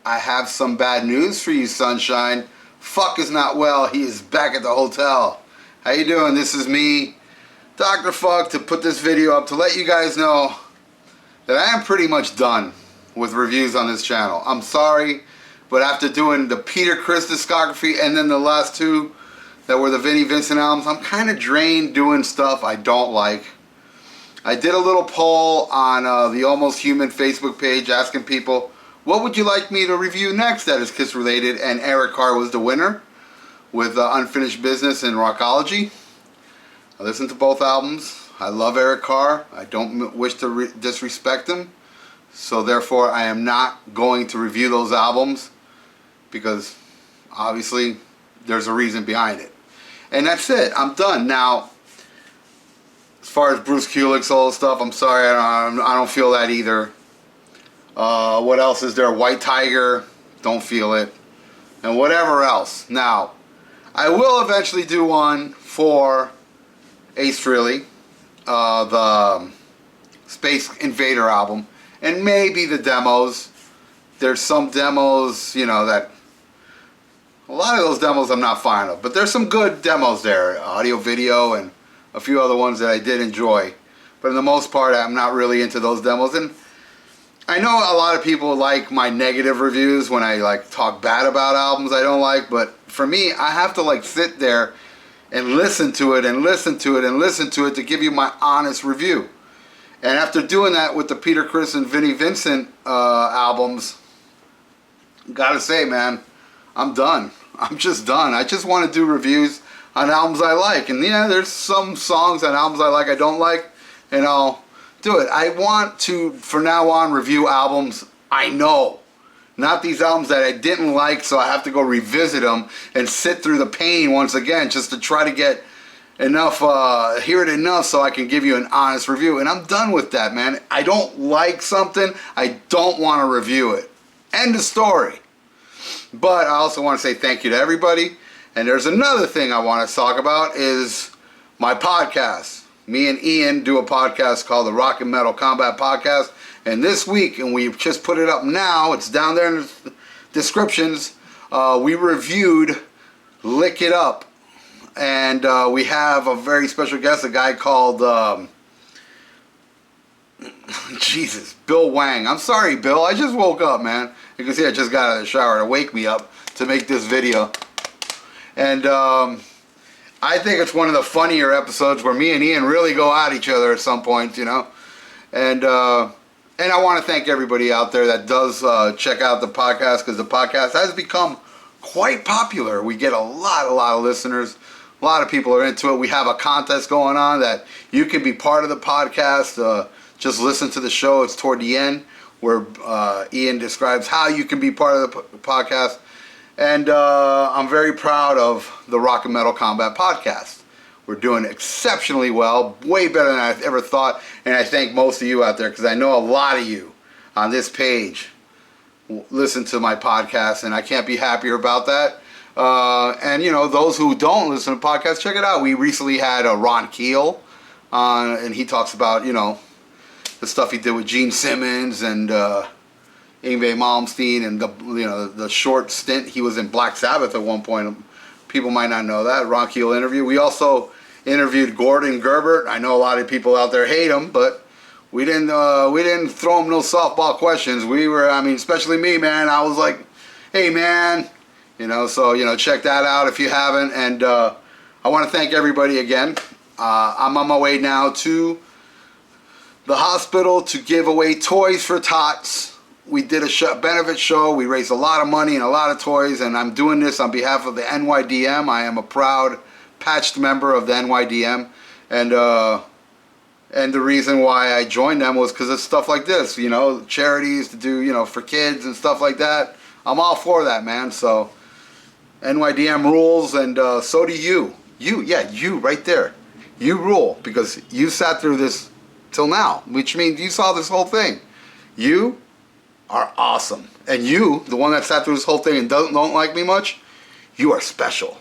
I have some bad news for you, sunshine. Fuck is not well. He is back at the hotel. How you doing? This is me, Dr. Fuck, to put this video up to let you guys know that I am pretty much done with reviews on this channel. I'm sorry, but after doing the Peter Criss discography and then the last two that were the Vinnie Vincent albums, I'm kind of drained doing stuff I don't like. I did a little poll on the Almost Human Facebook page asking people, what would you like me to review next that is Kiss related? And Eric Carr was the winner with Unfinished Business and Rockology. I listened to both albums. I love Eric Carr. I don't wish to disrespect him. So therefore I am not going to review those albums because obviously there's a reason behind it. And that's it. I'm done. Now, as far as Bruce Kulick's old stuff, I'm sorry, I don't feel that either. What else is there? White Tiger, don't feel it. And whatever else. Now, I will eventually do one for Ace Frehley, the Space Invader album, and maybe the demos. There's some demos, you know, that a lot of those demos I'm not fond of, but there's some good demos there, audio, video, and a few other ones that I did enjoy. But in the most part, I'm not really into those demos. And I know a lot of people like my negative reviews when I like talk bad about albums I don't like, but for me, I have to like sit there and listen to it and listen to it and listen to it to give you my honest review. And after doing that with the Peter Criss and Vinnie Vincent albums, gotta say, man, I'm done. I'm just done. I just want to do reviews on albums I like. And yeah, there's some songs on albums I like I don't like, and I'll do it. I want to, from now on, review albums I know. Not these albums that I didn't like, so I have to go revisit them and sit through the pain once again just to try to get enough, hear it enough so I can give you an honest review. And I'm done with that, man. I don't like something, I don't want to review it. End of story. But I also want to say thank you to everybody. And there's another thing I want to talk about is my podcast. Me and Ian do a podcast called the Rock and Metal Combat Podcast. And this week, and we just put it up now, it's down there in the descriptions, we reviewed Lick It Up. And we have a very special guest, a guy called, Jesus, Bill Wang. I'm sorry, Bill. I just woke up, man. You can see I just got out of the shower to wake me up to make this video. And I think it's one of the funnier episodes where me and Ian really go at each other at some point, you know. And I want to thank everybody out there that does check out the podcast, because the podcast has become quite popular. We get a lot of listeners. A lot of people are into it. We have a contest going on that you can be part of the podcast. Just listen to the show. It's toward the end where Ian describes how you can be part of the podcast. And I'm very proud of the Rock and Metal Combat Podcast. We're doing exceptionally well, way better than I ever thought. And I thank most of you out there, because I know a lot of you on this page listen to my podcast, and I can't be happier about that. And, you know, those who don't listen to podcasts, check it out. We recently had Ron Keel on, and he talks about, you know, the stuff he did with Gene Simmons and Yngwie Malmsteen, and the short stint he was in Black Sabbath at one point. People might not know that. Ron Keel interview. We also interviewed Gordon Gerbert. I know a lot of people out there hate him, but we didn't throw him no softball questions. We were, I mean, especially me, man. I was like, hey, man, you know. So, you know, check that out if you haven't. And I want to thank everybody again. I'm on my way now to the hospital to give away toys for tots. We did a benefit show. We raised a lot of money and a lot of toys, and I'm doing this on behalf of the NYDM. I am a proud patched member of the NYDM, and the reason why I joined them was because of stuff like this, you know, charities to do, you know, for kids and stuff like that. I'm all for that, man. So NYDM rules, and so do you. You right there. You rule, because you sat through this till now, which means you saw this whole thing. You are awesome. And you, the one that sat through this whole thing and don't like me much, you are special.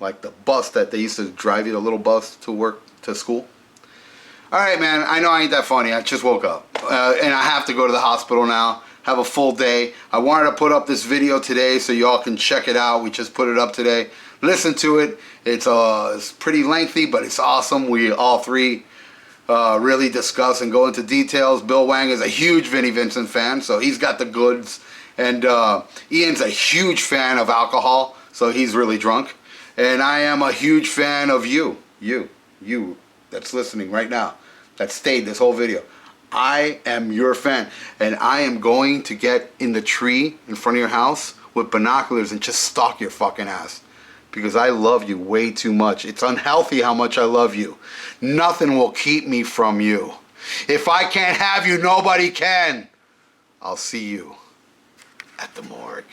Like the bus that they used to drive you, the little bus to work, to school. Alright, man, I know I ain't that funny. I just woke up. And I have to go to the hospital now. have a full day. I wanted to put up this video today so y'all can check it out. We just put it up today. Listen to it. It's pretty lengthy, but it's awesome. We all three really discuss and go into details. Bill Wang is a huge Vinnie Vincent fan, so he's got the goods. And Ian's a huge fan of alcohol, so he's really drunk. And I am a huge fan of you that's listening right now, that stayed this whole video. I am your fan, and I am going to get in the tree in front of your house with binoculars and just stalk your fucking ass. Because I love you way too much. It's unhealthy how much I love you. Nothing will keep me from you. If I can't have you, nobody can. I'll see you at the morgue.